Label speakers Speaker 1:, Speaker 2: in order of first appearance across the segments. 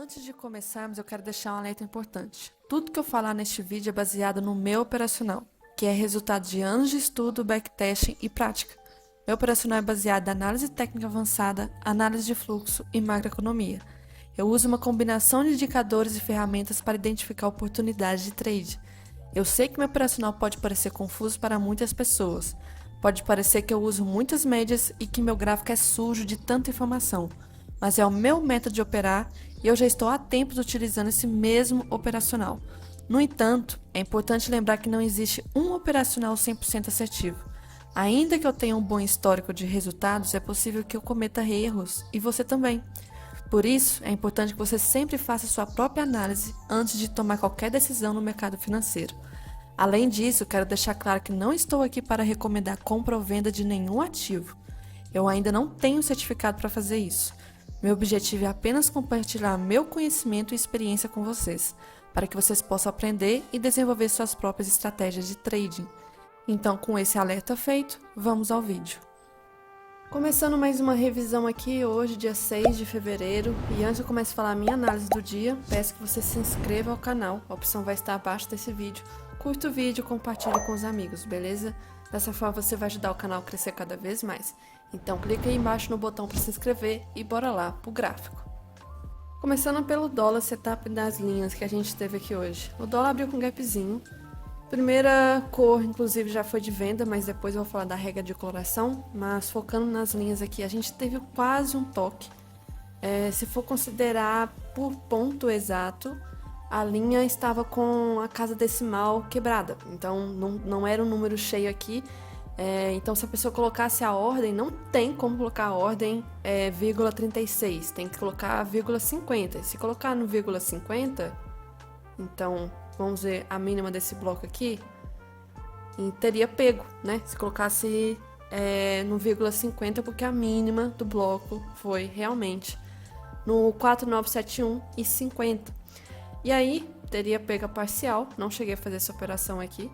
Speaker 1: Antes de começarmos, eu quero deixar um alerta importante. Tudo que eu falar neste vídeo é baseado no meu operacional, que é resultado de anos de estudo, backtesting e prática. Meu operacional é baseado em análise técnica avançada, análise de fluxo e macroeconomia. Eu uso uma combinação de indicadores e ferramentas para identificar oportunidades de trade. Eu sei que meu operacional pode parecer confuso para muitas pessoas. Pode parecer que eu uso muitas médias e que meu gráfico é sujo de tanta informação. Mas é o meu método de operar e eu já estou há tempos utilizando esse mesmo operacional. No entanto, é importante lembrar que não existe um operacional 100% assertivo. Ainda que eu tenha um bom histórico de resultados, é possível que eu cometa erros, e você também. Por isso, é importante que você sempre faça sua própria análise antes de tomar qualquer decisão no mercado financeiro. Além disso, quero deixar claro que não estou aqui para recomendar compra ou venda de nenhum ativo. Eu ainda não tenho certificado para fazer isso. Meu objetivo é apenas compartilhar meu conhecimento e experiência com vocês, para que vocês possam aprender e desenvolver suas próprias estratégias de trading. Então, com esse alerta feito, vamos ao vídeo. Começando mais uma revisão aqui, hoje, dia 6 de fevereiro, e antes eu começo a falar a minha análise do dia, peço que você se inscreva ao canal, a opção vai estar abaixo desse vídeo. Curta o vídeo e compartilhe com os amigos, beleza? Dessa forma você vai ajudar o canal a crescer cada vez mais. Então clica aí embaixo no botão para se inscrever e bora lá pro gráfico. Começando pelo dólar, setup das linhas que a gente teve aqui hoje. O dólar abriu com um gapzinho. Primeira cor, inclusive, já foi de venda, mas depois eu vou falar da regra de coloração. Mas focando nas linhas aqui, a gente teve quase um toque. Se for considerar por ponto exato, a linha estava com a casa decimal quebrada. Então não era um número cheio aqui. Então se a pessoa colocasse a ordem, não tem como colocar a ordem vírgula 36, tem que colocar vírgula 50. Se colocar no vírgula 50, então vamos ver a mínima desse bloco aqui, e teria pego, né? Se colocasse no vírgula 50, porque a mínima do bloco foi realmente no 4971 e 50. E aí teria pego a parcial, não cheguei a fazer essa operação aqui.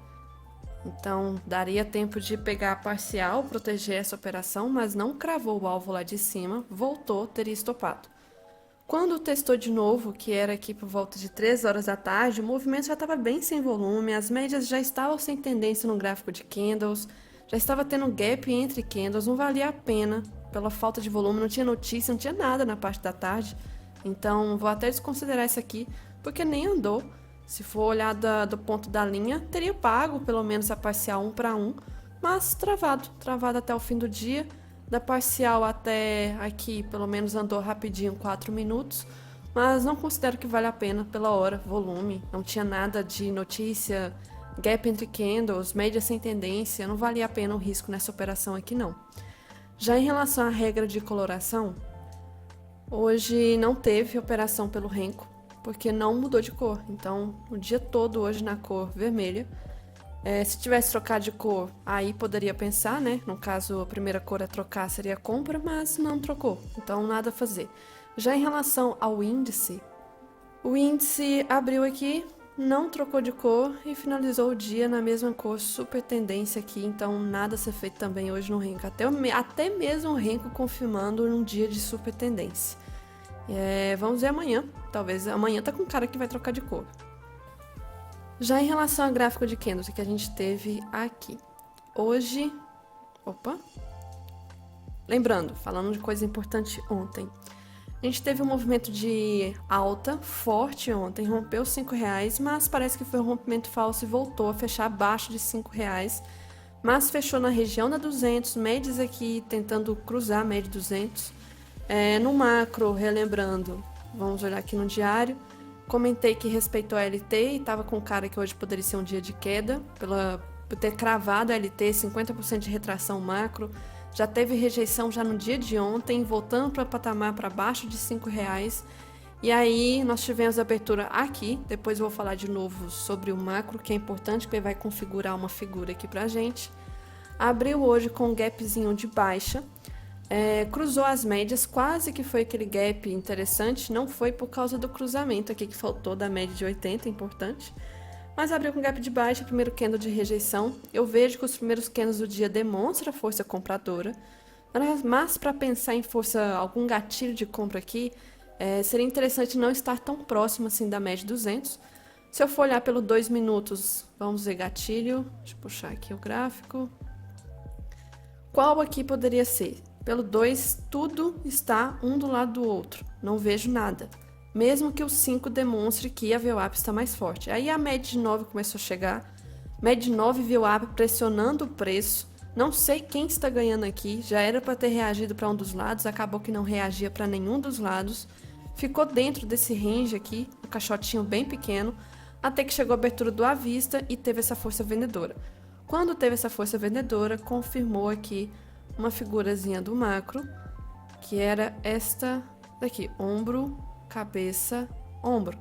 Speaker 1: Então, daria tempo de pegar a parcial, proteger essa operação, mas não cravou o alvo lá de cima, voltou, teria estopado. Quando testou de novo, que era aqui por volta de 3 horas da tarde, o movimento já estava bem sem volume, as médias já estavam sem tendência no gráfico de candles, já estava tendo gap entre candles, não valia a pena pela falta de volume, não tinha notícia, não tinha nada na parte da tarde. Então, vou até desconsiderar isso aqui, porque nem andou. Se for olhar do ponto da linha, teria pago pelo menos a parcial 1 para 1, mas travado até o fim do dia. Da parcial até aqui, pelo menos andou rapidinho, 4 minutos, mas não considero que vale a pena pela hora, volume, não tinha nada de notícia, gap entre candles, média sem tendência, não valia a pena o risco nessa operação aqui não. Já em relação à regra de coloração, hoje não teve operação pelo Renko, porque não mudou de cor, então o dia todo hoje na cor vermelha. Se tivesse trocado de cor, aí poderia pensar, né? No caso, a primeira cor a trocar seria compra, mas não trocou, então nada a fazer. Já em relação ao índice, o índice abriu aqui, não trocou de cor e finalizou o dia na mesma cor, super tendência aqui, então nada a ser feito também hoje no Renko, até mesmo o Renko confirmando um dia de super tendência. Vamos ver amanhã, talvez amanhã tá com cara que vai trocar de cor. Já em relação ao gráfico de candles que a gente teve aqui, hoje, lembrando, falando de coisa importante ontem, a gente teve um movimento de alta forte ontem, rompeu os R$5, mas parece que foi um rompimento falso e voltou a fechar abaixo de R$5, mas fechou na região da 200, médias aqui tentando cruzar a média 200. No macro, relembrando, vamos olhar aqui no diário, comentei que respeitou a LT e estava com cara que hoje poderia ser um dia de queda, por ter cravado a LT, 50% de retração macro, já teve rejeição já no dia de ontem, voltando para o patamar para baixo de R$5, e aí nós tivemos a abertura aqui, depois eu vou falar de novo sobre o macro, que é importante, porque vai configurar uma figura aqui pra gente. Abriu hoje com um gapzinho de baixa, cruzou as médias, quase que foi aquele gap interessante, não foi por causa do cruzamento aqui que faltou da média de 80, importante, mas abriu com gap de baixa, primeiro candle de rejeição. Eu vejo que os primeiros candles do dia demonstram força compradora, mas para pensar em força, algum gatilho de compra aqui, Seria interessante não estar tão próximo assim da média 200. Se eu for olhar pelo 2 minutos, vamos ver gatilho. Deixa eu puxar aqui o gráfico. Qual aqui poderia ser? Pelo 2, tudo está um do lado do outro. Não vejo nada. Mesmo que o 5 demonstre que a VWAP está mais forte. Aí a média de 9 começou a chegar. Média de 9 VWAP pressionando o preço. Não sei quem está ganhando aqui. Já era para ter reagido para um dos lados. Acabou que não reagia para nenhum dos lados. Ficou dentro desse range aqui. Um caixotinho bem pequeno. Até que chegou a abertura do à vista e teve essa força vendedora. Quando teve essa força vendedora, confirmou aqui uma figurazinha do macro, que era esta daqui, ombro, cabeça, ombro.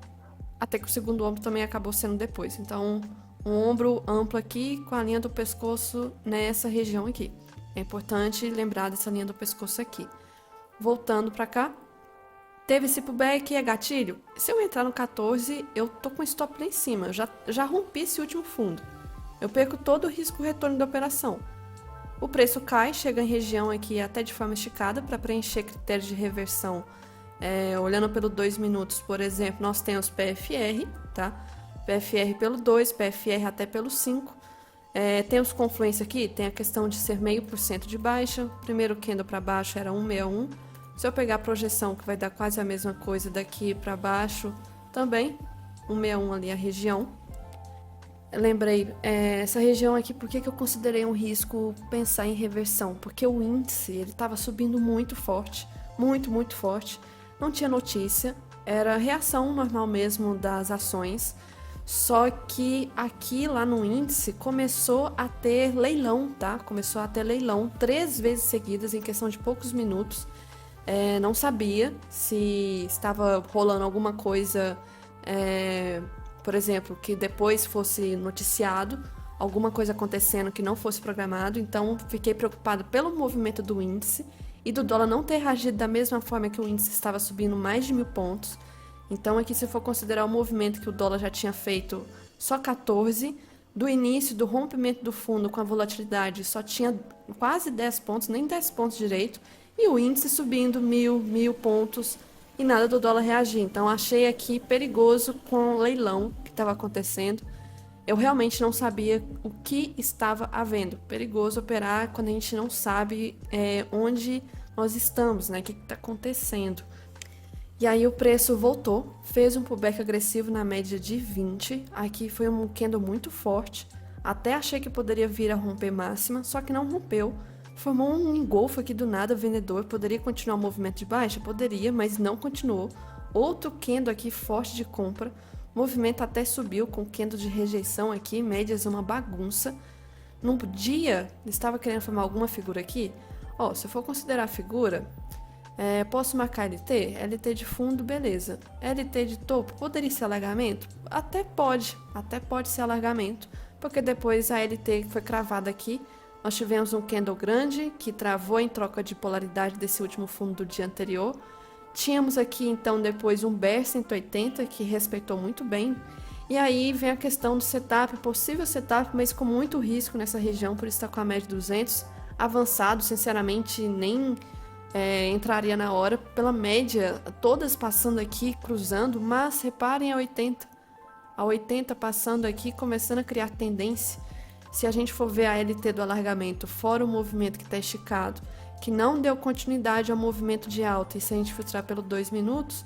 Speaker 1: Até que o segundo ombro também acabou sendo depois. Então, um ombro amplo aqui com a linha do pescoço nessa região aqui. É importante lembrar dessa linha do pescoço aqui. Voltando para cá, teve esse pullback e é gatilho. Se eu entrar no 14, eu tô com stop lá em cima. Eu já rompi esse último fundo. Eu perco todo o risco retorno da operação. O preço cai, chega em região aqui até de forma esticada para preencher critérios de reversão. Olhando pelo 2 minutos, por exemplo, nós temos PFR, tá? PFR pelo 2, PFR até pelo 5. Temos confluência aqui, tem a questão de ser 0,5% de baixa. Primeiro candle para baixo era 161. Se eu pegar a projeção, que vai dar quase a mesma coisa daqui para baixo, também 161 ali a região. Lembrei, essa região aqui, por que eu considerei um risco pensar em reversão? Porque o índice, ele estava subindo muito forte, muito forte, não tinha notícia, era reação normal mesmo das ações, só que aqui lá no índice começou a ter leilão, tá? Começou a ter leilão 3 vezes seguidas em questão de poucos minutos. Não sabia se estava rolando alguma coisa, por exemplo, que depois fosse noticiado, alguma coisa acontecendo que não fosse programado, então fiquei preocupado pelo movimento do índice e do dólar não ter reagido da mesma forma que o índice estava subindo mais de 1.000 pontos. Então aqui, se for considerar o movimento que o dólar já tinha feito só 14, do início do rompimento do fundo com a volatilidade só tinha quase 10 pontos, nem 10 pontos direito, e o índice subindo 1.000 pontos e nada do dólar reagir. Então achei aqui perigoso com o leilão que estava acontecendo. Eu realmente não sabia o que estava havendo. Perigoso operar quando a gente não sabe onde nós estamos, né? O que está acontecendo. E aí o preço voltou, fez um pullback agressivo na média de 20. Aqui foi um candle muito forte. Até achei que poderia vir a romper máxima, só que não rompeu. Formou um engolfo aqui do nada, vendedor. Poderia continuar o movimento de baixa? Poderia, mas não continuou. Outro candle aqui forte de compra. O movimento até subiu com candle de rejeição aqui, médias uma bagunça. Num dia, estava querendo formar alguma figura aqui? Se eu for considerar a figura, posso marcar LT? LT de fundo, beleza. LT de topo, poderia ser alargamento? Até pode ser alargamento, porque depois a LT foi cravada aqui. Nós tivemos um candle grande que travou em troca de polaridade desse último fundo do dia anterior. Tínhamos aqui então depois um bear 180 que respeitou muito bem. E aí vem a questão do setup, possível setup, mas com muito risco nessa região, por isso está com a média de 200. Avançado, sinceramente, nem entraria na hora. Pela média, todas passando aqui, cruzando, mas reparem a 80. A 80 passando aqui, começando a criar tendência. Se a gente for ver a LT do alargamento, fora o movimento que está esticado, que não deu continuidade ao movimento de alta, e se a gente filtrar pelo 2 minutos,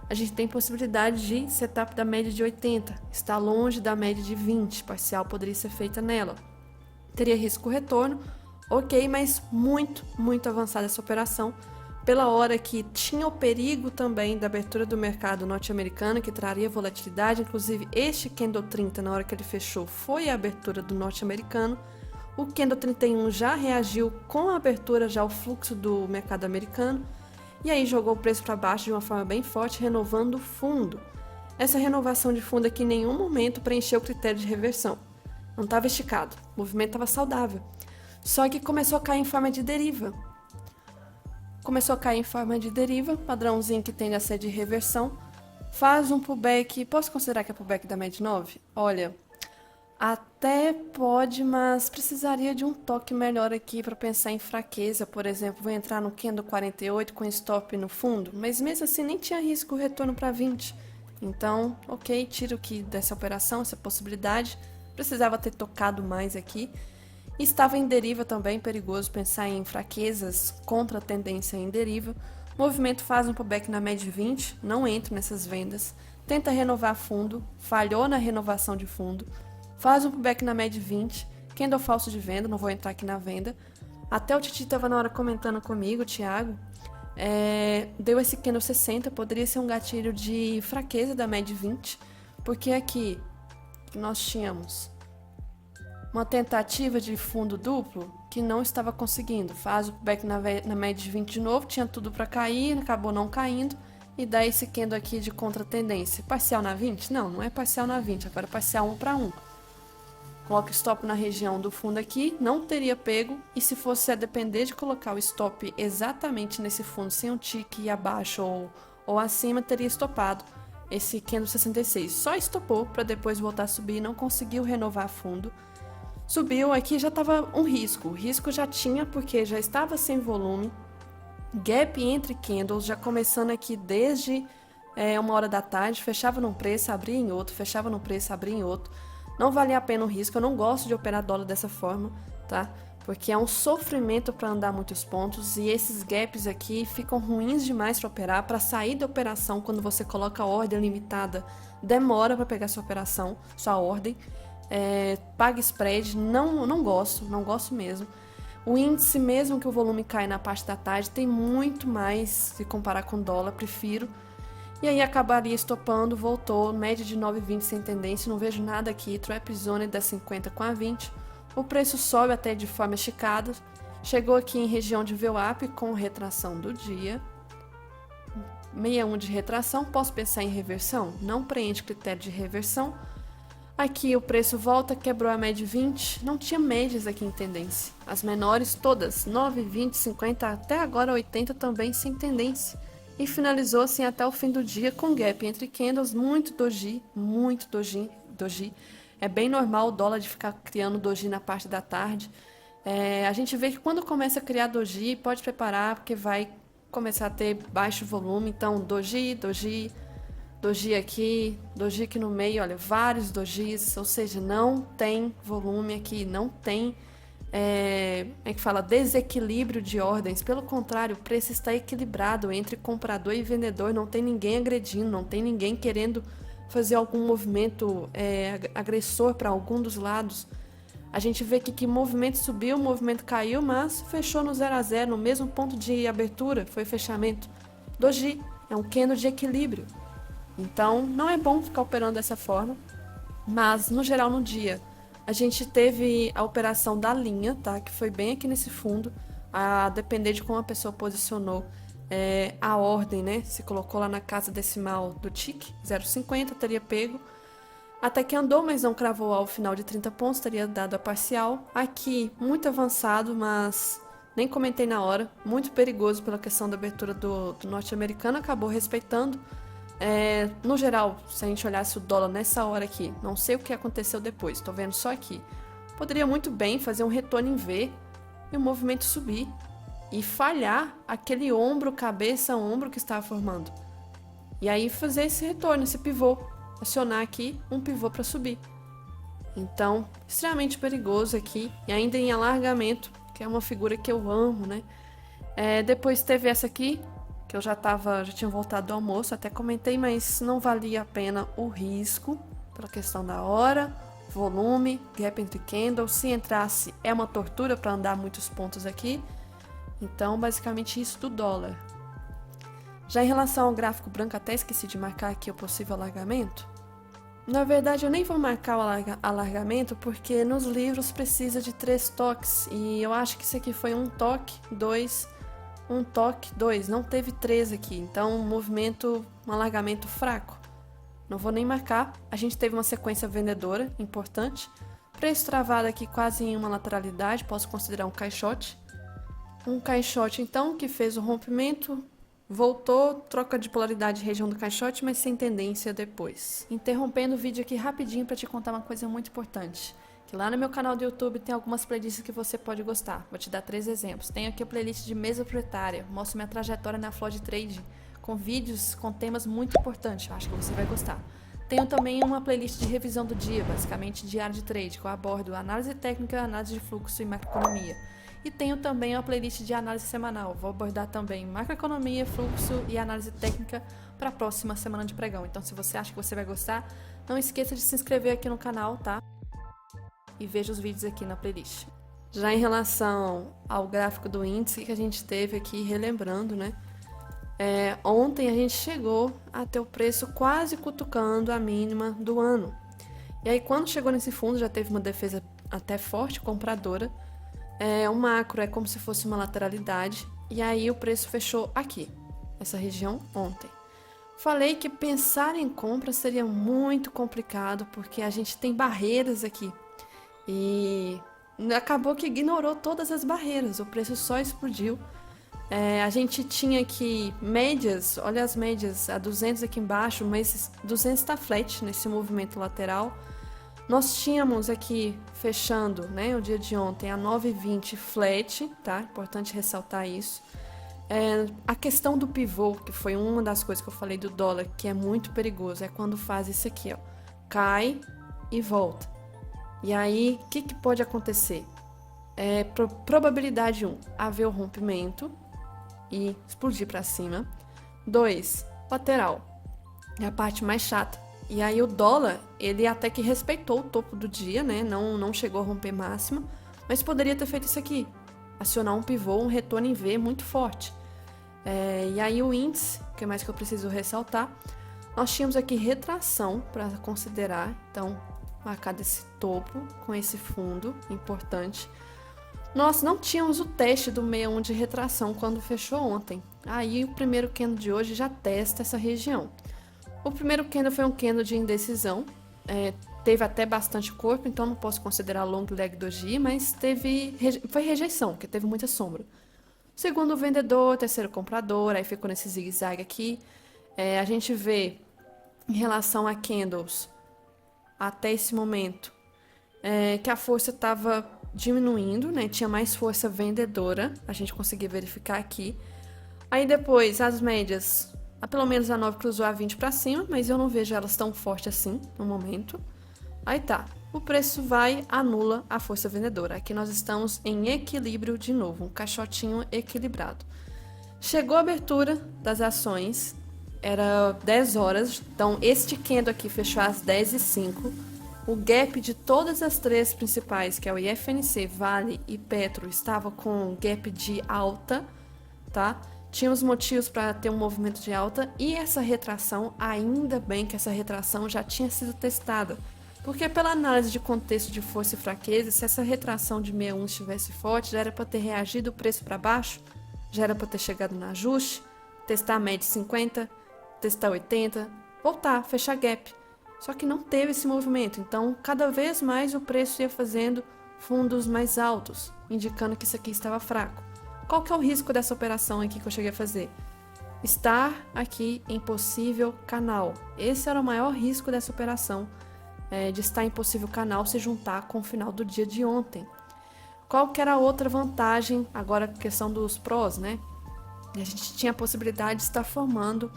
Speaker 1: a gente tem possibilidade de setup da média de 80, está longe da média de 20, parcial poderia ser feita nela. Teria risco retorno, ok, mas muito avançada essa operação, pela hora que tinha o perigo também da abertura do mercado norte-americano, que traria volatilidade. Inclusive este candle 30, na hora que ele fechou, foi a abertura do norte-americano. O candle 31 já reagiu com a abertura, já o fluxo do mercado americano, e aí jogou o preço para baixo de uma forma bem forte, renovando o fundo. Essa renovação de fundo aqui em nenhum momento preencheu o critério de reversão. Não estava esticado, o movimento estava saudável. Só que começou a cair em forma de deriva. Padrãozinho que tende a ser de reversão. Faz um pullback, posso considerar que é pullback da média 9? Olha, Até pode, mas precisaria de um toque melhor aqui para pensar em fraqueza. Por exemplo, vou entrar no candle 48 com stop no fundo, mas mesmo assim nem tinha risco o retorno para 20. Então, ok, tiro aqui dessa operação, essa possibilidade. Precisava ter tocado mais aqui. Estava em deriva também, perigoso pensar em fraquezas contra a tendência em deriva. O movimento faz um pullback na média 20, não entro nessas vendas. Tenta renovar fundo, falhou na renovação de fundo. Faz um pullback na média 20, candle falso de venda, não vou entrar aqui na venda. Até o Titi estava na hora comentando comigo, o Thiago, deu esse candle 60, poderia ser um gatilho de fraqueza da média 20, porque aqui nós tínhamos uma tentativa de fundo duplo que não estava conseguindo. Faz o pullback na média de 20 de novo, tinha tudo para cair, acabou não caindo, e dá esse candle aqui de contra-tendência. Parcial na 20? Não, não é parcial na 20, agora é parcial 1 para 1. Coloco stop na região do fundo aqui, não teria pego, e se fosse a depender de colocar o stop exatamente nesse fundo, sem um tique abaixo ou acima, teria estopado esse candle 66. Só estopou para depois voltar a subir, não conseguiu renovar fundo. Subiu aqui, já estava um risco, o risco já tinha porque já estava sem volume, gap entre candles, já começando aqui desde 1h da tarde, fechava num preço, abria em outro, fechava num preço, abria em outro. Não valia a pena o risco, eu não gosto de operar dólar dessa forma, tá? Porque é um sofrimento para andar muitos pontos e esses gaps aqui ficam ruins demais para operar. Para sair da operação, quando você coloca a ordem limitada, demora para pegar sua operação, sua ordem. Paga spread, não gosto mesmo. O índice, mesmo que o volume caia na parte da tarde, tem muito mais se comparar com o dólar, prefiro. E aí acabaria estopando, voltou, média de 9,20 sem tendência, não vejo nada aqui, trap zone da 50 com a 20. O preço sobe até de forma esticada, chegou aqui em região de VWAP com retração do dia. 61 de retração, posso pensar em reversão? Não preenche critério de reversão. Aqui o preço volta, quebrou a média 20, não tinha médias aqui em tendência. As menores todas, 9, 20, 50, até agora 80 também sem tendência. E finalizou assim até o fim do dia com gap entre candles, muito doji. É bem normal o dólar de ficar criando doji na parte da tarde. A gente vê que quando começa a criar doji, pode preparar porque vai começar a ter baixo volume. Então doji aqui no meio, olha, vários dojis, ou seja, não tem volume aqui, não tem desequilíbrio de ordens. Pelo contrário, o preço está equilibrado entre comprador e vendedor, não tem ninguém agredindo, não tem ninguém querendo fazer algum movimento agressor para algum dos lados. A gente vê que movimento subiu, movimento caiu, mas fechou no 0 a 0, no mesmo ponto de abertura, foi fechamento. Doji é um candle de equilíbrio. Então, não é bom ficar operando dessa forma, mas no geral no dia a gente teve a operação da linha, tá? Que foi bem aqui nesse fundo, a depender de como a pessoa posicionou a ordem, né? Se colocou lá na casa decimal do TIC, 0,50, teria pego. Até que andou, mas não cravou ao final de 30 pontos, teria dado a parcial. Aqui, muito avançado, mas nem comentei na hora. Muito perigoso pela questão da abertura do norte-americano, acabou respeitando. No geral, se a gente olhasse o dólar nessa hora aqui, não sei o que aconteceu depois, tô vendo só aqui. Poderia muito bem fazer um retorno em V e o movimento subir e falhar aquele ombro, cabeça, ombro que estava formando. E aí fazer esse retorno, esse pivô, acionar aqui um pivô para subir. Então, extremamente perigoso aqui e ainda em alargamento, que é uma figura que eu amo, né? Depois teve essa aqui, que eu já tinha voltado do almoço, até comentei, mas não valia a pena o risco, pela questão da hora, volume, gap entre candles. Se entrasse, é uma tortura para andar muitos pontos aqui. Então, basicamente isso do dólar. Já em relação ao gráfico branco, até esqueci de marcar aqui o possível alargamento. Na verdade, eu nem vou marcar o alargamento, porque nos livros precisa de 3 toques, e eu acho que isso aqui foi um toque, 2, um toque, 2, não teve 3 aqui, então um alargamento fraco. Não vou nem marcar, a gente teve uma sequência vendedora, importante. Preço travado aqui quase em uma lateralidade, posso considerar um caixote. Um caixote então, que fez o rompimento, Voltou, troca de polaridade região do caixote, mas sem tendência depois. Interrompendo o vídeo aqui rapidinho para te contar uma coisa muito importante. Que lá no meu canal do YouTube tem algumas playlists que você pode gostar. Vou te dar 3 exemplos. Tenho aqui a playlist de mesa proprietária, mostro minha trajetória na Flow de Trade, com vídeos com temas muito importantes, eu acho que você vai gostar. Tenho também uma playlist de revisão do dia, basicamente diário de trade, que eu abordo análise técnica, análise de fluxo e macroeconomia. E tenho também uma playlist de análise semanal, vou abordar também macroeconomia, fluxo e análise técnica para a próxima semana de pregão. Então, se você acha que você vai gostar, não esqueça de se inscrever aqui no canal, tá? E veja os vídeos aqui na playlist. Já em relação ao gráfico do índice que a gente teve aqui, relembrando, né? Ontem a gente chegou a ter o preço quase cutucando a mínima do ano. E aí, quando chegou nesse fundo, já teve uma defesa até forte, compradora. O macro é como se fosse uma lateralidade. E aí, o preço fechou aqui, essa região, ontem. Falei que pensar em compra seria muito complicado, porque a gente tem barreiras aqui. E acabou que ignorou todas as barreiras, o preço só explodiu. A gente tinha aqui médias, olha as médias, a 200 aqui embaixo, mas 200 está flat nesse movimento lateral. Nós tínhamos aqui fechando, né, o dia de ontem a 9,20 flat, tá? Importante ressaltar isso. A questão do pivô, que foi uma das coisas que eu falei do dólar, que é muito perigoso, é quando faz isso aqui, ó, cai e volta. E aí, o que pode acontecer? Probabilidade 1, haver o rompimento e explodir para cima. 2, lateral, é a parte mais chata. E aí o dólar, ele até que respeitou o topo do dia, né? Não chegou a romper máxima, mas poderia ter feito isso aqui, acionar um pivô, um retorno em V muito forte. E aí o índice, o que mais que eu preciso ressaltar? Nós tínhamos aqui retração para considerar, então marcado esse topo com esse fundo, importante. Nós não tínhamos o teste do 61 de retração quando fechou ontem. Aí o primeiro candle de hoje já testa essa região. O primeiro candle foi um candle de indecisão, teve até bastante corpo, então não posso considerar long leg doji, mas foi rejeição, porque teve muita sombra. Segundo vendedor, terceiro comprador, aí ficou nesse zigue-zague aqui. A gente vê em relação a candles até esse momento que a força estava diminuindo, né? Tinha mais força vendedora, a gente conseguia verificar aqui. Aí depois as médias, pelo menos a 9 cruzou a 20 para cima, mas eu não vejo elas tão forte assim no momento. Aí tá, o preço vai, anula a força vendedora. Aqui nós estamos em equilíbrio de novo, um caixotinho equilibrado. Chegou a abertura das ações, era 10 horas, então este candle aqui fechou às 10h05. O gap de todas as três principais, que é o IFNC, Vale e Petro, estava com gap de alta, tá? Tínhamos motivos para ter um movimento de alta e essa retração, ainda bem que essa retração já tinha sido testada. Porque pela análise de contexto de força e fraqueza, se essa retração de 61 estivesse forte, já era para ter reagido o preço para baixo, já era para ter chegado no ajuste, testar a média 50, testar 80, voltar, fechar gap. Só que não teve esse movimento, então cada vez mais o preço ia fazendo fundos mais altos, indicando que isso aqui estava fraco. Qual que é o risco dessa operação aqui que eu cheguei a fazer? Estar aqui em possível canal. Esse era o maior risco dessa operação, de estar em possível canal se juntar com o final do dia de ontem. Qual que era a outra vantagem, agora a questão dos prós, né? A gente tinha a possibilidade de estar formando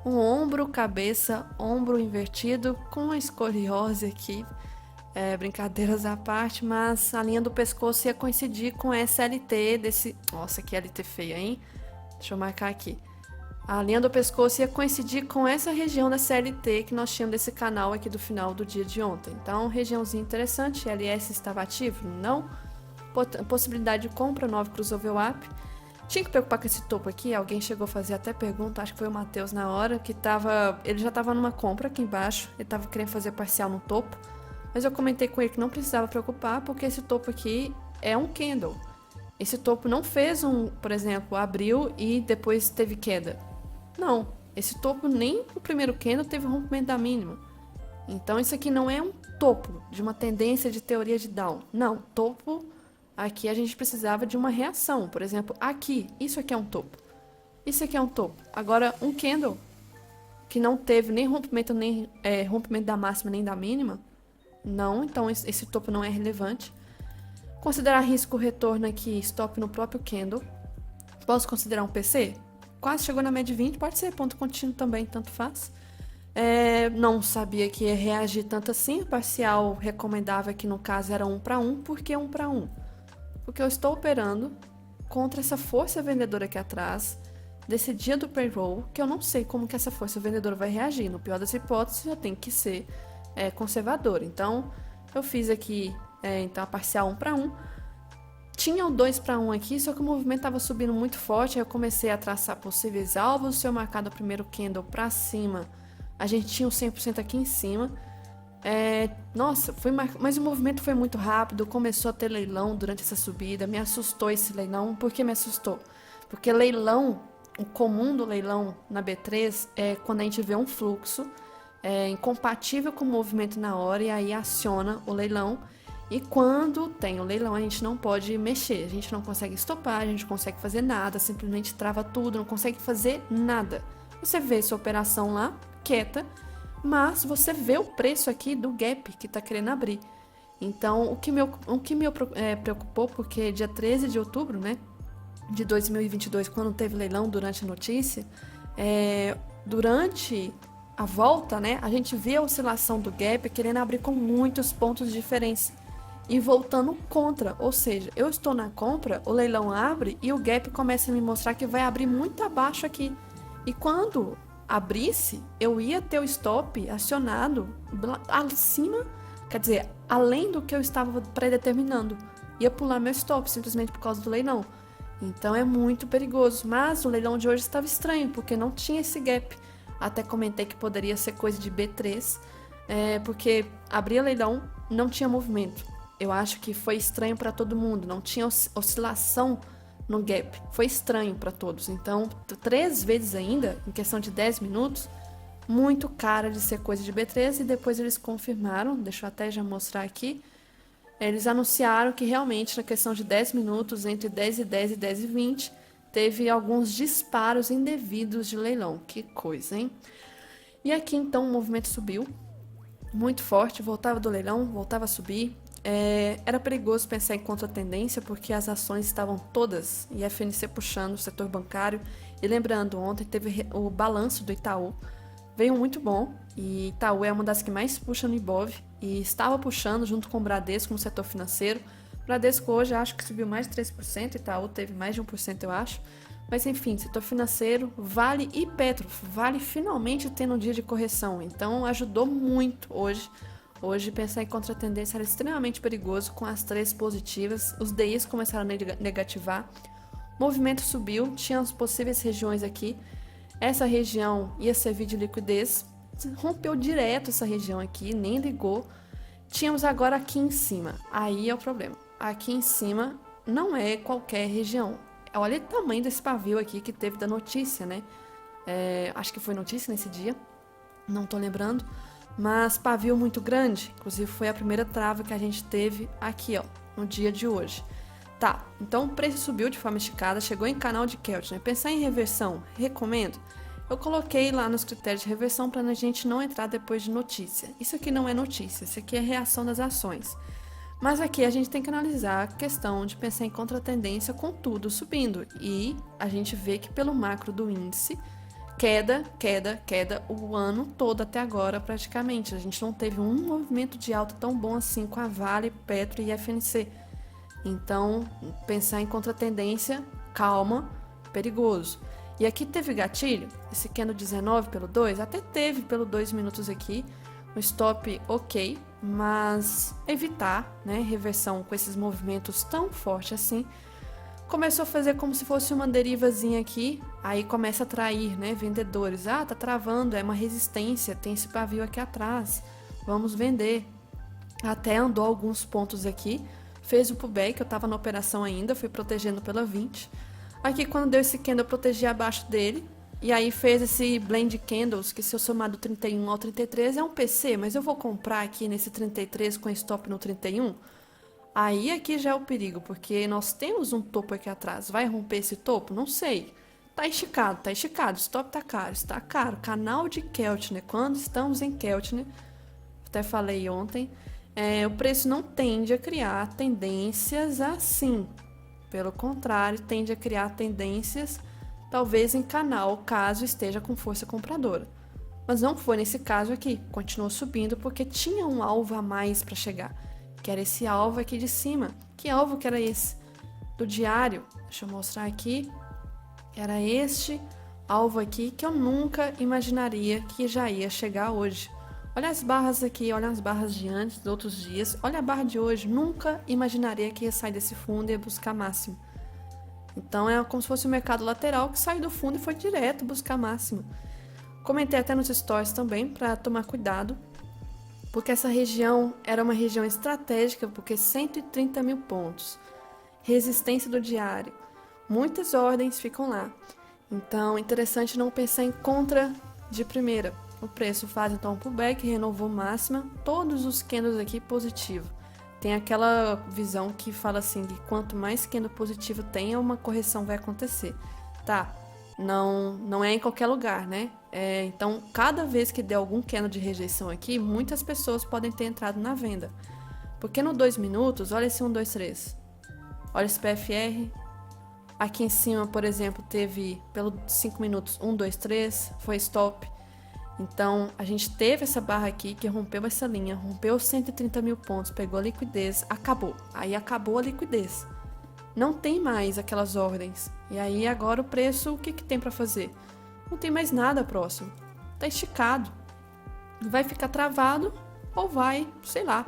Speaker 1: um ombro, cabeça, ombro invertido com uma escoliose aqui, brincadeiras à parte, mas a linha do pescoço ia coincidir com essa LT desse... Nossa, que LT feia, hein? Deixa eu marcar aqui. A linha do pescoço ia coincidir com essa região da CLT que nós tínhamos desse canal aqui do final do dia de ontem. Então, regiãozinha interessante, LS estava ativo? Não. Possibilidade de compra, 9 crossover up. Tinha que preocupar com esse topo aqui, alguém chegou a fazer até pergunta, acho que foi o Matheus na hora, que ele já estava numa compra aqui embaixo, ele estava querendo fazer parcial no topo, mas eu comentei com ele que não precisava preocupar, porque esse topo aqui é um candle. Esse topo não fez por exemplo, abriu e depois teve queda. Não, esse topo nem o primeiro candle teve rompimento da mínima. Então isso aqui não é um topo de uma tendência de teoria de down. Não, topo... Aqui a gente precisava de uma reação, por exemplo, aqui, isso aqui é um topo. Isso aqui é um topo. Agora, um candle que não teve nem rompimento, rompimento da máxima nem da mínima, não, então esse topo não é relevante. Considerar risco retorno aqui, stop no próprio candle. Posso considerar um PC? Quase chegou na média de 20, pode ser ponto contínuo também, tanto faz. Não sabia que ia reagir tanto assim. O parcial recomendável aqui no caso era 1 para 1. Por que 1 para 1? Porque eu estou operando contra essa força vendedora aqui atrás, desse dia do payroll, que eu não sei como que essa força vendedora vai reagir. No pior das hipóteses, eu tenho que ser conservador. Então, eu fiz aqui então a parcial 1 para 1. Tinha o 2 para 1 aqui, só que o movimento estava subindo muito forte, aí eu comecei a traçar possíveis alvos. Se eu marcar do primeiro candle para cima, a gente tinha o 100% aqui em cima. Nossa, mas o movimento foi muito rápido, começou a ter leilão durante essa subida, me assustou esse leilão. Por que me assustou? Porque leilão, o comum do leilão na B3 é quando a gente vê um fluxo incompatível com o movimento na hora e aí aciona o leilão. E quando tem o leilão, a gente não pode mexer, a gente não consegue estopar, a gente não consegue fazer nada, simplesmente trava tudo, não consegue fazer nada. Você vê sua operação lá, quieta, mas você vê o preço aqui do gap que está querendo abrir. Então, o que me preocupou, porque dia 13 de outubro, né, de 2022, quando teve leilão durante a notícia, durante a volta, né, a gente vê a oscilação do gap querendo abrir com muitos pontos diferentes e voltando contra, ou seja, eu estou na compra, o leilão abre e o gap começa a me mostrar que vai abrir muito abaixo aqui. E quando abrisse, eu ia ter o stop acionado acima, quer dizer, além do que eu estava predeterminando. Ia pular meu stop simplesmente por causa do leilão. Então é muito perigoso, mas o leilão de hoje estava estranho, porque não tinha esse gap. Até comentei que poderia ser coisa de B3, porque abria leilão, não tinha movimento. Eu acho que foi estranho para todo mundo, não tinha oscilação no gap, foi estranho para todos. Então, 3 vezes ainda, em questão de 10 minutos, muito cara de ser coisa de B3, e depois eles confirmaram, deixa eu até já mostrar aqui, eles anunciaram que realmente na questão de 10 minutos, entre 10 e 10 e 10 e 20, teve alguns disparos indevidos de leilão. Que coisa, hein? E aqui então o movimento subiu muito forte, voltava do leilão, voltava a subir. Era perigoso pensar em contratendência porque as ações estavam todas e FNC puxando o setor bancário. E lembrando, ontem teve o balanço do Itaú, veio muito bom, e Itaú é uma das que mais puxa no Ibov e estava puxando junto com o Bradesco no setor financeiro. Bradesco hoje acho que subiu mais de 3%, Itaú teve mais de 1%, eu acho. Mas enfim, setor financeiro, Vale e Petro, Vale finalmente tendo um dia de correção, então ajudou muito hoje. Hoje, pensar em contratendência era extremamente perigoso, com as 3 positivas, os DIs começaram a negativar, o movimento subiu, tinha as possíveis regiões aqui, essa região ia servir de liquidez, rompeu direto essa região aqui, nem ligou, tínhamos agora aqui em cima, aí é o problema, aqui em cima não é qualquer região, olha o tamanho desse pavio aqui que teve da notícia, né, acho que foi notícia nesse dia, não tô lembrando, mas pavio muito grande, inclusive foi a primeira trava que a gente teve aqui, ó, no dia de hoje. Tá, então o preço subiu de forma esticada, chegou em canal de Keltner, né? Pensar em reversão, recomendo? Eu coloquei lá nos critérios de reversão para a gente não entrar depois de notícia. Isso aqui não é notícia, isso aqui é reação das ações. Mas aqui a gente tem que analisar a questão de pensar em contratendência com tudo subindo. E a gente vê que pelo macro do índice, queda o ano todo até agora praticamente. A gente não teve um movimento de alta tão bom assim com a Vale, Petro e FNC. Então, pensar em contratendência, calma, perigoso. E aqui teve gatilho, esse candle 19 pelo 2, até teve pelo 2 minutos aqui, um stop ok, mas evitar, né, reversão com esses movimentos tão fortes assim. Começou a fazer como se fosse uma derivazinha aqui, aí começa a atrair, né, vendedores. Ah, tá travando, é uma resistência, tem esse pavio aqui atrás, vamos vender. Até andou alguns pontos aqui, fez o pullback, eu tava na operação ainda, fui protegendo pela 20. Aqui quando deu esse candle eu protegi abaixo dele, e aí fez esse blend candles, que se eu somar do 31 ao 33 é um PC, mas eu vou comprar aqui nesse 33 com stop no 31. Aí aqui já é o perigo, porque nós temos um topo aqui atrás. Vai romper esse topo? Não sei. Tá esticado, tá esticado. Stop tá caro, está caro. Canal de Keltner, quando estamos em Keltner, até falei ontem, o preço não tende a criar tendências assim. Pelo contrário, tende a criar tendências, talvez em canal, caso esteja com força compradora. Mas não foi nesse caso aqui, continuou subindo porque tinha um alvo a mais para chegar, que era esse alvo aqui de cima. Que alvo que era esse? Do diário, deixa eu mostrar aqui, era este alvo aqui que eu nunca imaginaria que já ia chegar hoje. Olha as barras aqui, olha as barras de antes, dos outros dias, olha a barra de hoje, nunca imaginaria que ia sair desse fundo e ia buscar máximo. Então é como se fosse um mercado lateral que saiu do fundo e foi direto buscar máximo. Comentei até nos stories também para tomar cuidado, porque essa região era uma região estratégica, porque 130 mil pontos, resistência do diário, muitas ordens ficam lá. Então, interessante não pensar em contra de primeira. O preço faz então um pullback, renovou máxima, todos os candles aqui positivo. Tem aquela visão que fala assim, que quanto mais candle positivo tem, uma correção vai acontecer. Tá, não é em qualquer lugar, né? Então, cada vez que der algum candle de rejeição aqui, muitas pessoas podem ter entrado na venda. Porque no 2 minutos, olha esse 1, 2, 3. Olha esse PFR. Aqui em cima, por exemplo, teve pelo 5 minutos 1, 2, 3, foi stop. Então, a gente teve essa barra aqui que rompeu essa linha, rompeu 130 mil pontos, pegou a liquidez, acabou. Aí acabou a liquidez. Não tem mais aquelas ordens. E aí agora o preço, o que tem para fazer? Não tem mais nada próximo. Tá esticado. Vai ficar travado ou vai, sei lá,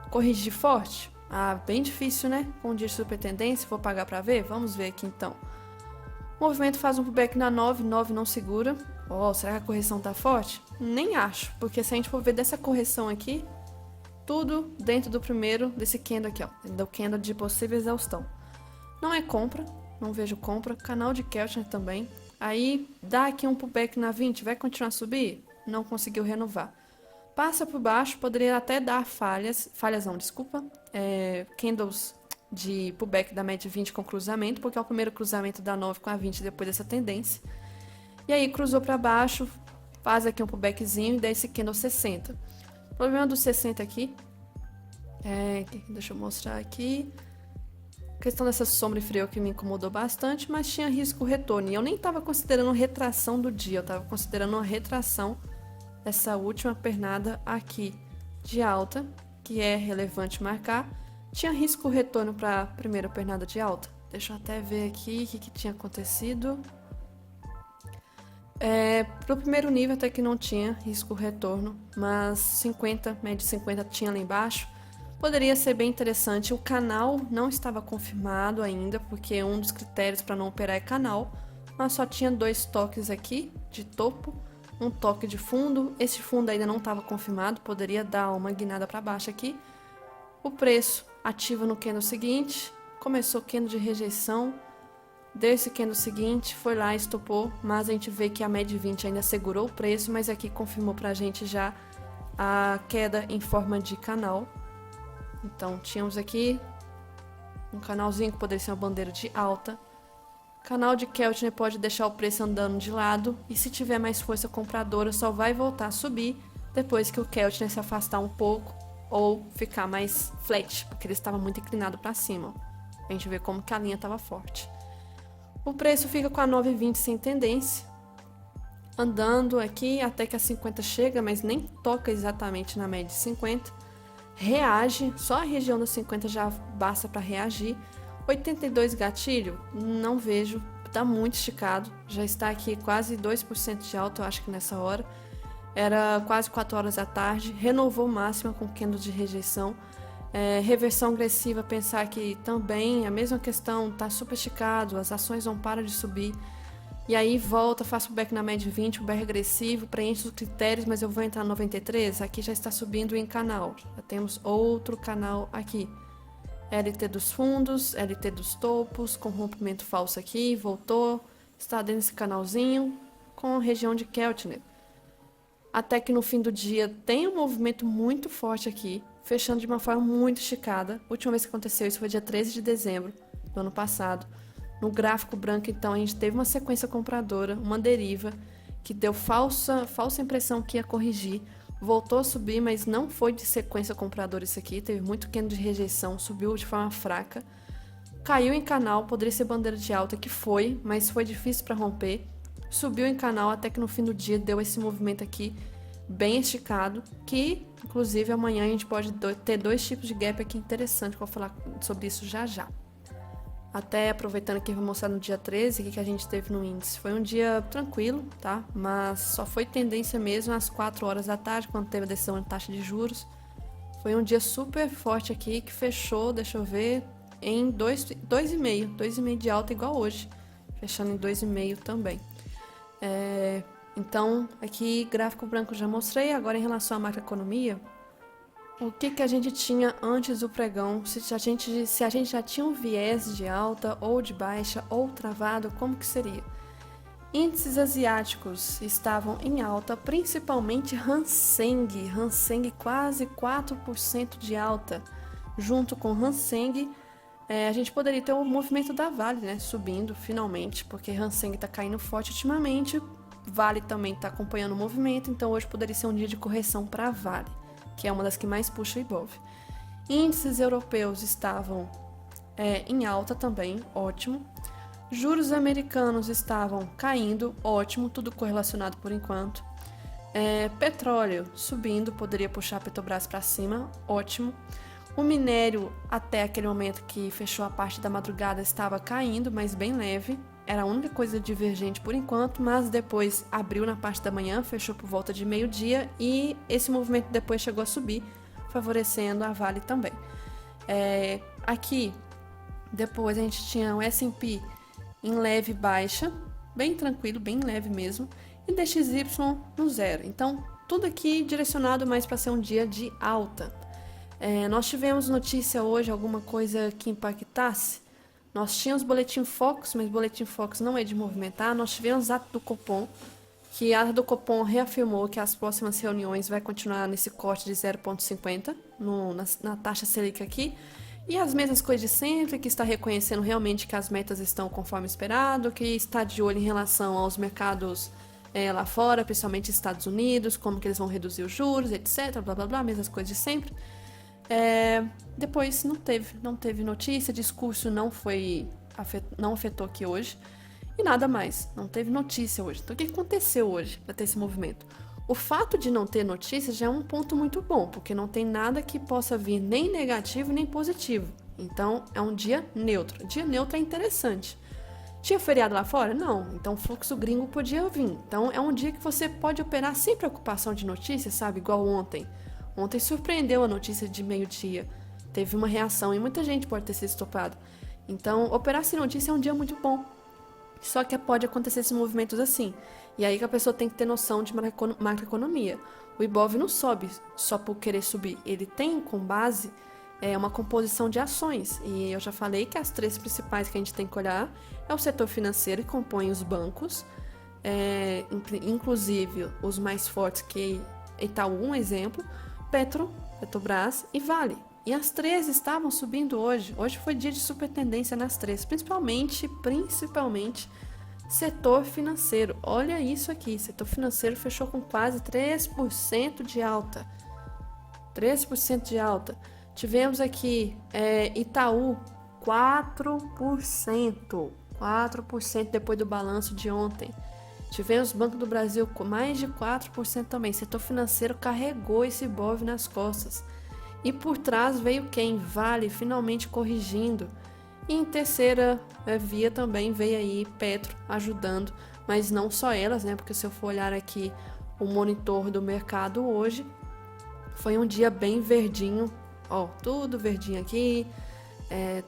Speaker 1: corrigir forte? Ah, bem difícil, né? Com o dia de super tendência, vou pagar para ver? Vamos ver aqui então. O movimento faz um pullback na 9, 9 não segura. Será que a correção tá forte? Nem acho, porque se a gente for ver dessa correção aqui, tudo dentro do primeiro, desse candle aqui, ó, do candle de possível exaustão. Não é compra, não vejo compra, canal de Keltner também. Aí dá aqui um pullback na 20, vai continuar a subir? Não conseguiu renovar. Passa por baixo, poderia até dar falhas não, desculpa, candles de pullback da média 20 com cruzamento, porque é o primeiro cruzamento da 9 com a 20 depois dessa tendência. E aí cruzou para baixo, faz aqui um pullbackzinho e dá esse candle 60. O problema do 60 aqui, deixa eu mostrar aqui, a questão dessa sombra e frio que me incomodou bastante, mas tinha risco retorno. E eu nem estava considerando retração do dia, eu estava considerando uma retração dessa última pernada aqui de alta, que é relevante marcar. Tinha risco retorno para a primeira pernada de alta. Deixa eu até ver aqui o que tinha acontecido. Pro primeiro nível até que não tinha risco retorno, mas 50, média 50 tinha lá embaixo. Poderia ser bem interessante. O canal não estava confirmado ainda, porque um dos critérios para não operar é canal, mas só tinha 2 toques aqui de topo, um toque de fundo. Esse fundo ainda não estava confirmado, poderia dar uma guinada para baixo aqui. O preço ativa no candle seguinte, começou candle de rejeição, deu esse candle seguinte, foi lá e estopou, mas a gente vê que a média 20 ainda segurou o preço, mas aqui confirmou pra gente já a queda em forma de canal. Então tínhamos aqui um canalzinho que poderia ser uma bandeira de alta. Canal de Keltner pode deixar o preço andando de lado, e se tiver mais força compradora só vai voltar a subir depois que o Keltner se afastar um pouco ou ficar mais flat, porque ele estava muito inclinado para cima. A gente vê como que a linha estava forte. O preço fica com a 9,20 sem tendência, andando aqui até que a 50 chega, mas nem toca exatamente na média de 50. Reage, só a região dos 50 já basta para reagir. 82 gatilho, não vejo, tá muito esticado, já está aqui quase 2% de alta, eu acho que nessa hora. Era quase 4 horas da tarde, renovou máxima com candle de rejeição. Reversão agressiva, pensar que também a mesma questão, tá super esticado, as ações não param de subir. E aí volta, faço o back na média 20, o back agressivo, preenche os critérios, mas eu vou entrar no 93, aqui já está subindo em canal. Já temos outro canal aqui. LT dos fundos, LT dos topos, com rompimento falso aqui, voltou, está dentro desse canalzinho, com região de Keltner. Até que no fim do dia tem um movimento muito forte aqui, fechando de uma forma muito esticada. A última vez que aconteceu isso foi dia 13 de dezembro do ano passado. No gráfico branco, então, a gente teve uma sequência compradora, uma deriva, que deu falsa impressão que ia corrigir, voltou a subir, mas não foi de sequência compradora isso aqui, teve muito candle de rejeição, subiu de forma fraca, caiu em canal, poderia ser bandeira de alta, que foi, mas foi difícil para romper, subiu em canal até que no fim do dia deu esse movimento aqui bem esticado, que inclusive amanhã a gente pode ter dois tipos de gap aqui interessante, que eu vou falar sobre isso já já. Até aproveitando aqui, vou mostrar no dia 13 o que a gente teve no índice. Foi um dia tranquilo, tá? Mas só foi tendência mesmo às 4 horas da tarde, quando teve a decisão de taxa de juros. Foi um dia super forte aqui, que fechou, deixa eu ver, em 2,5 de alta igual hoje. Fechando em 2,5 também. Então, aqui gráfico branco já mostrei. Agora em relação à macroeconomia, o que a gente tinha antes do pregão, se a gente já tinha um viés de alta ou de baixa ou travado, como que seria? Índices asiáticos estavam em alta, principalmente Hang Seng quase 4% de alta. Junto com Hang Seng, a gente poderia ter o movimento da Vale, né, subindo finalmente, porque Hang Seng está caindo forte ultimamente, Vale também está acompanhando o movimento, então hoje poderia ser um dia de correção para a Vale, que é uma das que mais puxa o Ibov. Índices europeus estavam em alta também, ótimo. Juros americanos estavam caindo, ótimo, tudo correlacionado por enquanto. Petróleo subindo, poderia puxar a Petrobras para cima, ótimo. O minério, até aquele momento que fechou a parte da madrugada, estava caindo, mas bem leve. Era a única coisa divergente por enquanto, mas depois abriu na parte da manhã, fechou por volta de meio-dia e esse movimento depois chegou a subir, favorecendo a Vale também. Aqui, depois a gente tinha o S&P em leve baixa, bem tranquilo, bem leve mesmo, e DXY no zero. Então, tudo aqui direcionado mais para ser um dia de alta. Nós tivemos notícia hoje, alguma coisa que impactasse? Nós tínhamos Boletim Focus, mas Boletim Focus não é de movimentar. Nós tivemos ata do Copom, que a ata do Copom reafirmou que as próximas reuniões vai continuar nesse corte de 0,50 na taxa Selic aqui. E as mesmas coisas de sempre, que está reconhecendo realmente que as metas estão conforme esperado, que está de olho em relação aos mercados lá fora, principalmente Estados Unidos, como que eles vão reduzir os juros, etc, blá blá blá, mesmas coisas de sempre. Depois não teve notícia, discurso não afetou aqui hoje e nada mais, não teve notícia hoje. Então o que aconteceu hoje para ter esse movimento? O fato de não ter notícia já é um ponto muito bom, porque não tem nada que possa vir nem negativo nem positivo. Então é um dia neutro. Dia neutro é interessante. Tinha feriado lá fora? Não. Então o fluxo gringo podia vir. Então é um dia que você pode operar sem preocupação de notícia, sabe? Igual ontem. Ontem surpreendeu a notícia de meio-dia. Teve uma reação e muita gente pode ter sido estopada. Então, operar sem notícia é um dia muito bom. Só que pode acontecer esses movimentos assim. E aí que a pessoa tem que ter noção de macroeconomia. O Ibov não sobe só por querer subir. Ele tem com base uma composição de ações. E eu já falei que as três principais que a gente tem que olhar é o setor financeiro, que compõe os bancos. Inclusive os mais fortes, que Itaú, um exemplo. Petrobras e Vale. E as três estavam subindo hoje. Hoje foi dia de super tendência nas três, principalmente setor financeiro. Olha isso aqui, setor financeiro fechou com quase 3% de alta. 3% de alta. Tivemos aqui Itaú, 4%. 4% depois do balanço de ontem. Tivemos Banco do Brasil com mais de 4% também. Setor financeiro carregou esse Ibov nas costas. E por trás veio quem? Vale, finalmente corrigindo. E em terceira via também veio aí Petro ajudando. Mas não só elas, né? Porque se eu for olhar aqui o monitor do mercado hoje, foi um dia bem verdinho. Ó, tudo verdinho aqui.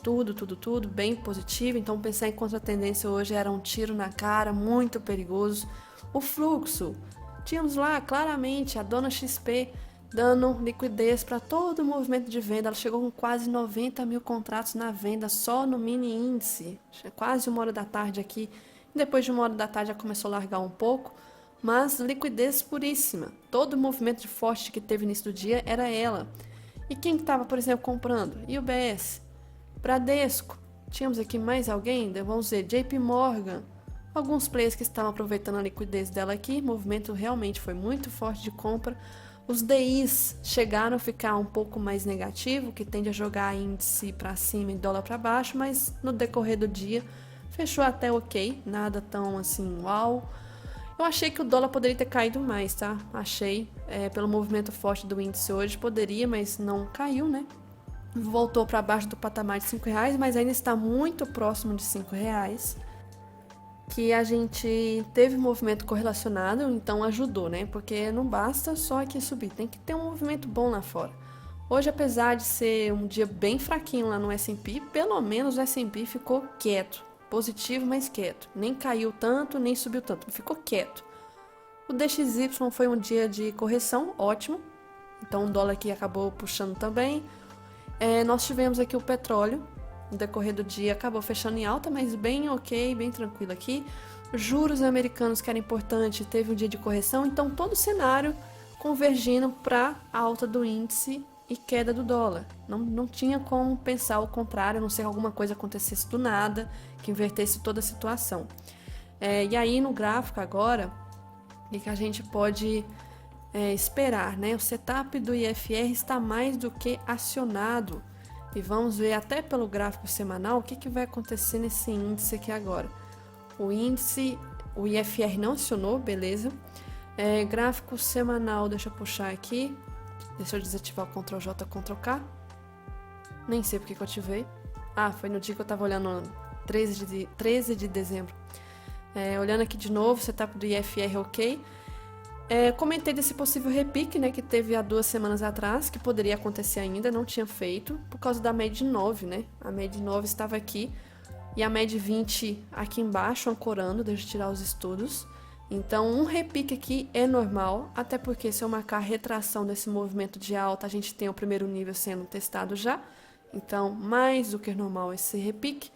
Speaker 1: Tudo bem positivo. Então pensar em contra-tendência hoje era um tiro na cara, muito perigoso. O fluxo, tínhamos lá claramente a dona XP dando liquidez para todo o movimento de venda. Ela chegou com quase 90 mil contratos na venda só no mini índice, quase 1 hora da tarde aqui. Depois de 1 hora da tarde já começou a largar um pouco, mas liquidez puríssima. Todo o movimento de forte que teve no início do dia era ela. E quem estava, por exemplo, comprando? UBS, Bradesco, Tínhamos aqui mais alguém, vamos ver, JP Morgan. Alguns players que estavam aproveitando a liquidez dela aqui, o movimento realmente foi muito forte de compra. Os DIs chegaram a ficar um pouco mais negativo, que tende a jogar índice para cima e dólar para baixo, mas no decorrer do dia fechou até ok, nada tão assim, uau. Eu achei que o dólar poderia ter caído mais, tá? Achei, pelo movimento forte do índice hoje, poderia, mas não caiu, né? Voltou para baixo do patamar de R$5, mas ainda está muito próximo de R$5. Que a gente teve movimento correlacionado, então ajudou, né? Porque não basta só aqui subir, tem que ter um movimento bom lá fora. Hoje, apesar de ser um dia bem fraquinho lá no S&P, pelo menos o S&P ficou quieto. Positivo, mas quieto. Nem caiu tanto, nem subiu tanto, ficou quieto. O DXY foi um dia de correção, ótimo. Então o dólar aqui acabou puxando também. Nós tivemos aqui o petróleo. No decorrer do dia acabou fechando em alta, mas bem ok, bem tranquilo aqui. Juros americanos, que era importante, teve um dia de correção. Então todo o cenário convergindo para a alta do índice e queda do dólar. Não tinha como pensar o contrário, a não ser que alguma coisa acontecesse do nada, que invertesse toda a situação. E aí no gráfico agora, o que a gente pode esperar, né? O setup do IFR está mais do que acionado. E vamos ver até pelo gráfico semanal o que vai acontecer nesse índice aqui agora. O índice, o IFR não acionou, beleza. Gráfico semanal, deixa eu puxar aqui. Deixa eu desativar o Ctrl J, Ctrl K. Nem sei porque que eu ativei. Foi no dia que eu tava olhando 13 de dezembro. Olhando aqui de novo, setup do IFR ok. Comentei desse possível repique, né, que teve há 2 semanas atrás, que poderia acontecer ainda, não tinha feito, por causa da MED 9, né? A MED 9 estava aqui e a MED 20 aqui embaixo, ancorando, deixa eu tirar os estudos. Então, um repique aqui é normal, até porque se eu marcar a retração desse movimento de alta, a gente tem o primeiro nível sendo testado já. Então, mais do que normal esse repique.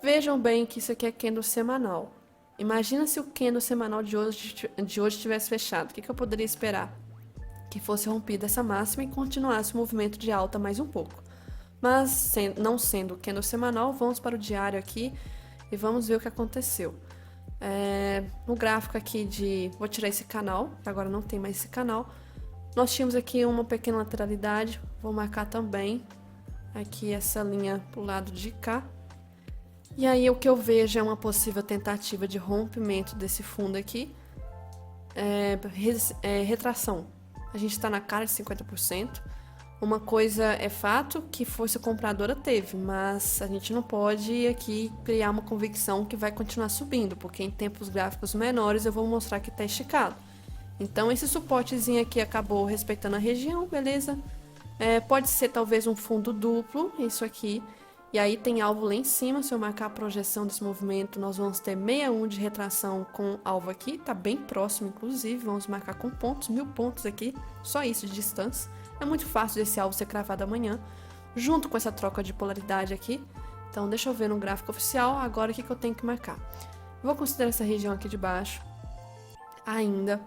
Speaker 1: Vejam bem que isso aqui é candle semanal. Imagina se o candle semanal de hoje tivesse fechado. O que eu poderia esperar? Que fosse rompida essa máxima e continuasse o movimento de alta mais um pouco. Mas, não sendo o candle semanal, vamos para o diário aqui e vamos ver o que aconteceu. No gráfico aqui vou tirar esse canal, agora não tem mais esse canal. Nós tínhamos aqui uma pequena lateralidade, vou marcar também aqui essa linha pro lado de cá. E aí o que eu vejo é uma possível tentativa de rompimento desse fundo aqui. Retração. A gente está na cara de 50%. Uma coisa é fato, que força compradora teve, mas a gente não pode aqui criar uma convicção que vai continuar subindo, porque em tempos gráficos menores eu vou mostrar que está esticado. Então esse suportezinho aqui acabou respeitando a região, beleza? Pode ser talvez um fundo duplo, isso aqui. E aí tem alvo lá em cima, se eu marcar a projeção desse movimento, nós vamos ter 61 de retração com alvo aqui, tá bem próximo inclusive, vamos marcar com pontos, 1000 pontos aqui, só isso de distância. É muito fácil desse alvo ser cravado amanhã, junto com essa troca de polaridade aqui. Então deixa eu ver no gráfico oficial, agora o que eu tenho que marcar. Vou considerar essa região aqui de baixo, ainda.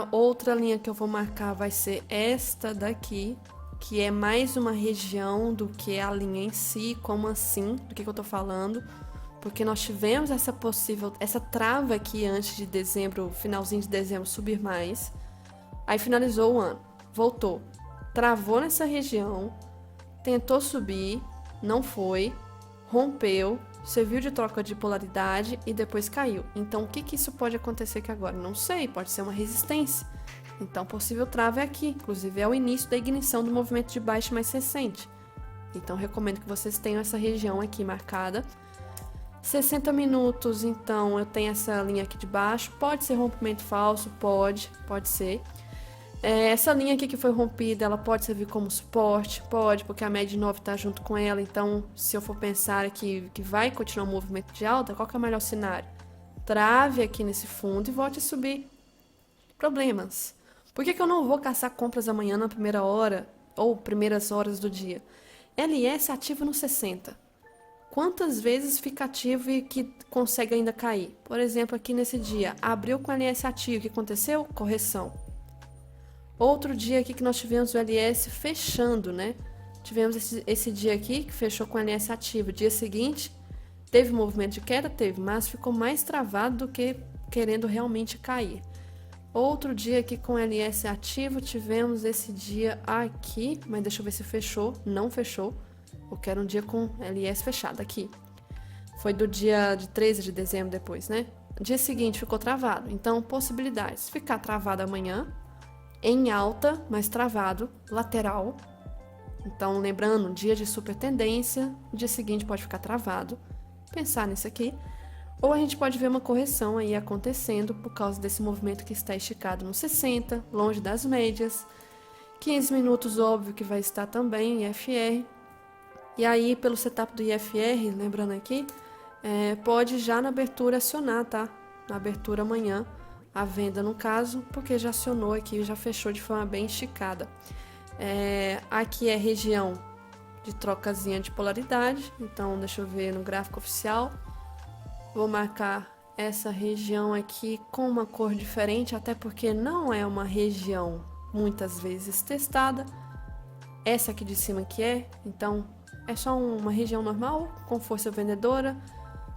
Speaker 1: Outra linha que eu vou marcar vai ser esta daqui, que é mais uma região do que a linha em si. Como assim? Do que eu tô falando? Porque nós tivemos essa trava aqui antes de dezembro, finalzinho de dezembro, subir mais. Aí finalizou o ano, voltou, travou nessa região, tentou subir, não foi, rompeu, serviu de troca de polaridade e depois caiu. Então o que isso pode acontecer aqui agora? Não sei, pode ser uma resistência. Então, possível trava é aqui, inclusive é o início da ignição do movimento de baixa mais recente. Então, recomendo que vocês tenham essa região aqui marcada. 60 minutos, então, eu tenho essa linha aqui de baixo. Pode ser rompimento falso? Pode ser. Essa linha aqui que foi rompida, ela pode servir como suporte? Pode, porque a MED 9 está junto com ela. Então, se eu for pensar que vai continuar o movimento de alta, qual que é o melhor cenário? Trave aqui nesse fundo e volte a subir. Problemas. Por que eu não vou caçar compras amanhã na primeira hora ou primeiras horas do dia? LS ativo no 60. Quantas vezes fica ativo e que consegue ainda cair? Por exemplo, aqui nesse dia, abriu com LS ativo, o que aconteceu? Correção. Outro dia aqui que nós tivemos o LS fechando, né? tivemos esse dia aqui que fechou com LS ativo. Dia seguinte, teve movimento de queda? Teve, mas ficou mais travado do que querendo realmente cair. Outro dia aqui com LS ativo, tivemos esse dia aqui, mas deixa eu ver se fechou. Não fechou, porque era um dia com LS fechado aqui. Foi do dia de 13 de dezembro depois, né? Dia seguinte ficou travado. Então, possibilidades. Ficar travado amanhã, em alta, mas travado, lateral. Então, lembrando, dia de super tendência, dia seguinte pode ficar travado. Pensar nisso aqui. Ou a gente pode ver uma correção aí acontecendo por causa desse movimento que está esticado no 60, longe das médias. 15 minutos, óbvio que vai estar também, IFR. E aí, pelo setup do IFR, lembrando aqui, pode já na abertura acionar, tá? Na abertura amanhã, a venda no caso, porque já acionou aqui, já fechou de forma bem esticada. Aqui é região de trocazinha de polaridade, então deixa eu ver no gráfico oficial. Vou marcar essa região aqui com uma cor diferente, até porque não é uma região muitas vezes testada. Essa aqui de cima que então é só uma região normal, com força vendedora,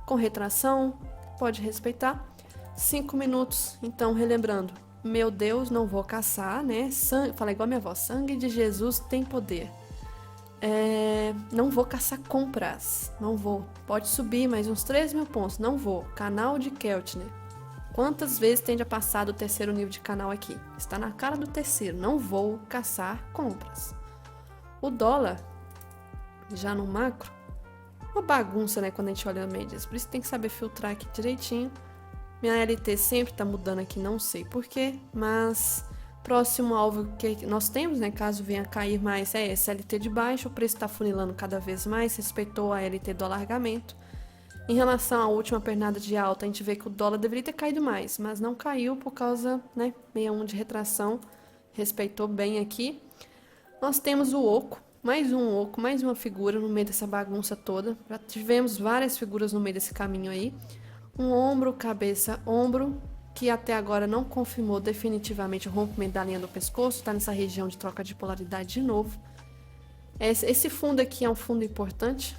Speaker 1: com retração, pode respeitar. 5 minutos, então relembrando, meu Deus, não vou caçar, né? Fala igual a minha avó, sangue de Jesus tem poder. Não vou caçar compras, não vou. Pode subir mais uns 3.000 pontos, não vou. Canal de Keltner. Quantas vezes tende a passar do terceiro nível de canal aqui? Está na cara do terceiro, não vou caçar compras. O dólar, já no macro, uma bagunça, né, quando a gente olha médias, por isso tem que saber filtrar aqui direitinho. Minha LT sempre tá mudando aqui, não sei porquê, mas próximo alvo que nós temos, né, caso venha a cair mais, é esse LT de baixo, o preço está funilando cada vez mais, respeitou a LT do alargamento. Em relação à última pernada de alta, a gente vê que o dólar deveria ter caído mais, mas não caiu por causa, né, 61 de retração, respeitou bem aqui. Nós temos o oco, mais uma figura no meio dessa bagunça toda. Já tivemos várias figuras no meio desse caminho aí. Um ombro, cabeça, ombro, que até agora não confirmou definitivamente o rompimento da linha do pescoço, está nessa região de troca de polaridade de novo. Esse fundo aqui é um fundo importante.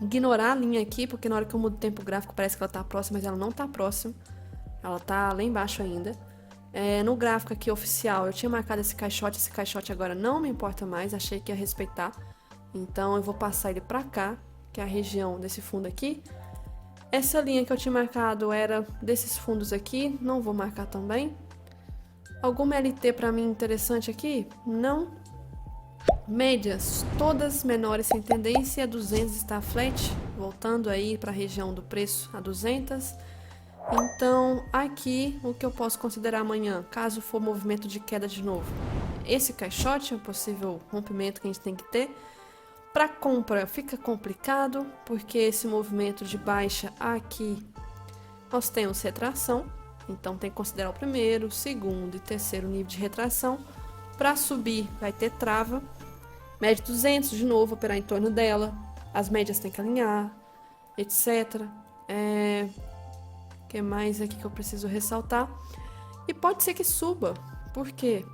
Speaker 1: Ignorar a linha aqui, porque na hora que eu mudo o tempo gráfico parece que ela está próxima, mas ela não está próxima. Ela está lá embaixo ainda. No gráfico aqui oficial, eu tinha marcado esse caixote agora não me importa mais, achei que ia respeitar. Então eu vou passar ele para cá, que é a região desse fundo aqui. Essa linha que eu tinha marcado era desses fundos aqui, não vou marcar também. Alguma LT para mim interessante aqui? Não. Médias, todas menores sem tendência, 200 está flat, voltando aí para a região do preço a 200. Então, aqui, o que eu posso considerar amanhã, caso for movimento de queda de novo? Esse caixote é um possível rompimento que a gente tem que ter. Para compra fica complicado, porque esse movimento de baixa aqui, nós temos retração. Então, tem que considerar o primeiro, segundo e terceiro nível de retração. Para subir, vai ter trava. Média 200, de novo, operar em torno dela. As médias tem que alinhar, etc. O que mais aqui que eu preciso ressaltar? E pode ser que suba. Por quê?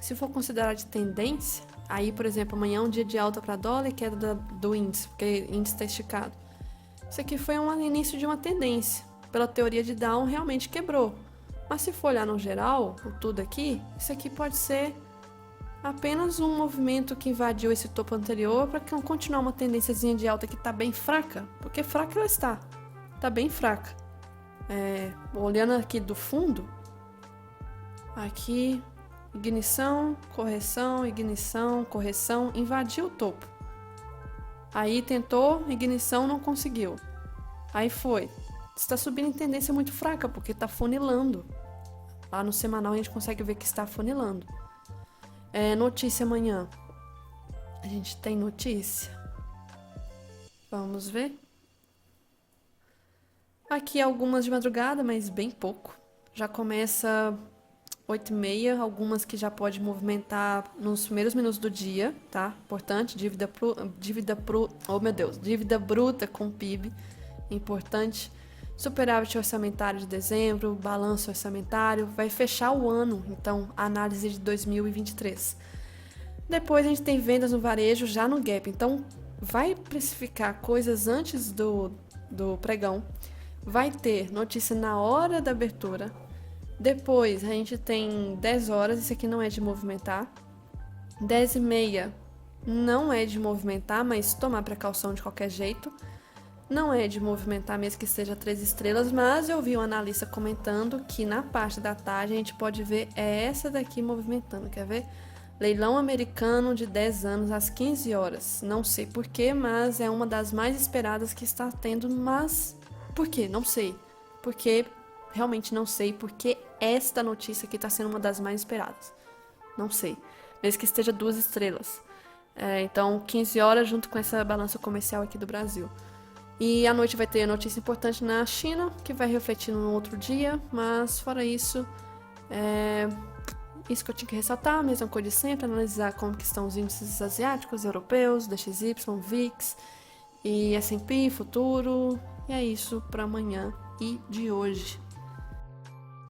Speaker 1: Se for considerar de tendência, aí, por exemplo, amanhã é um dia de alta para dólar e queda do índice, porque o índice está esticado. Isso aqui foi um início de uma tendência. Pela teoria de Down, realmente quebrou. Mas se for olhar no geral, o tudo aqui, isso aqui pode ser apenas um movimento que invadiu esse topo anterior para continuar uma tendênciazinha de alta que está bem fraca, porque fraca ela está bem fraca. Olhando aqui do fundo, aqui, ignição, correção, invadiu o topo. Aí tentou, ignição, não conseguiu. Aí foi. Está subindo em tendência muito fraca, porque está funilando. Lá no semanal a gente consegue ver que está funilando. Notícia amanhã. A gente tem notícia. Vamos ver. Aqui algumas de madrugada, mas bem pouco. Já começa 8h30, algumas que já pode movimentar nos primeiros minutos do dia, tá? Importante, dívida bruta com PIB, importante. Superávit orçamentário de dezembro, balanço orçamentário, vai fechar o ano, então, a análise de 2023. Depois a gente tem vendas no varejo já no gap. Então, vai precificar coisas antes do pregão. Vai ter notícia na hora da abertura. Depois a gente tem 10 horas, isso aqui não é de movimentar. 10h30 não é de movimentar, mas tomar precaução de qualquer jeito. Não é de movimentar mesmo que seja 3 estrelas, mas eu vi um analista comentando que na parte da tarde a gente pode ver essa daqui movimentando, quer ver? Leilão americano de 10 anos às 15 horas. Não sei porquê, mas é uma das mais esperadas que está tendo, mas por quê? Não sei. Porque realmente não sei porque esta notícia aqui está sendo uma das mais esperadas. Não sei. Mesmo que esteja 2 estrelas. Então, 15 horas junto com essa balança comercial aqui do Brasil. E à noite vai ter notícia importante na China, que vai refletir no outro dia, mas fora isso, isso que eu tinha que ressaltar, a mesma coisa de sempre, analisar como que estão os índices asiáticos, europeus, DXY, VIX e S&P, futuro. E é isso para amanhã e de hoje.